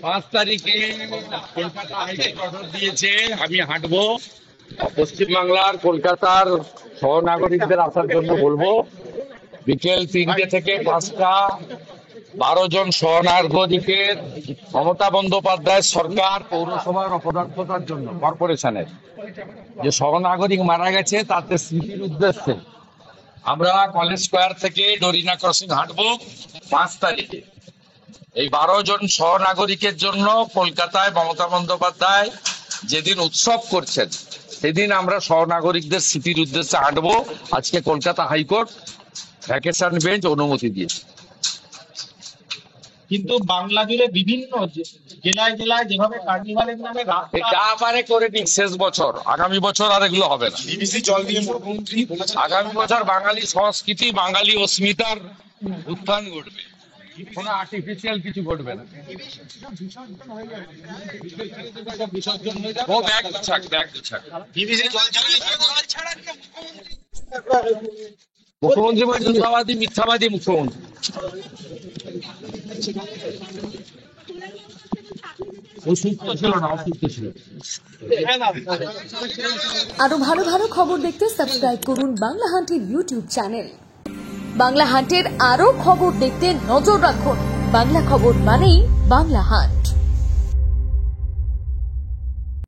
5 তারিখে Kolkata high court order দিয়েছে, আমি হাঁটবো পশ্চিমবাংলার কলকাতার সহনাগরিকদের আসার জন্য বলবো। বিকেল 3টে থেকে 5টা 12 জন সহনাগরিকের মমতা বন্দ্যোপাধ্যায় সরকার পৌরসভার অপদার্থতার জন্য কর্পোরেশনের যে সহনাগরিক মারা গেছে তাতে স্মৃতির উদ্দেশ্যে আমরা কলেজ স্কোয়ার থেকে ডরিনা ক্রসিং হাঁটবো 5 তারিখে। এই 12 জন সহনাগরিকের জন্য কলকাতায় মমতা বন্দ্যোপাধ্যায় যেদিন উৎসব করছেন সেদিন আমরা সহনাগরিকদের স্মৃতির উদ্দেশ্যে হাঁটবো। আজকে কলকাতা হাইকোর্ট ভ্যাকেশন বেঞ্চ অনুমতি দিয়েছে। কিন্তু বাংলা জুড়ে বিভিন্ন জেলায় জেলায় যেভাবে কার্নিভালের নামে যা পারে করে নিক, শেষ বছর, আগামী বছর আর এগুলো হবে না। জল দিয়ে মুখ্যমন্ত্রী আগামী বছর বাঙালি সংস্কৃতি, বাঙালি অস্মিতার উত্থান ঘটবে, কোনো আর্টিফিশিয়াল কিছু ঘটবে না। ও ব্যাগ গুছাক, ব্যাগ গুছাক। মুখ্যমন্ত্রী মিথ্যাবাদী, মিথ্যাবাদী মুখ্যমন্ত্রী। অসুস্থ ছিল না, অসুস্থ ছিল। আরো ভালো ভালো খবর দেখতে সাবস্ক্রাইব করুন বাংলা হান্টের ইউটিউব চ্যানেল। বাংলা হান্টের আরো খবর দেখতে নজর রাখুন। বাংলা খবর মানেই বাংলা হান্ট।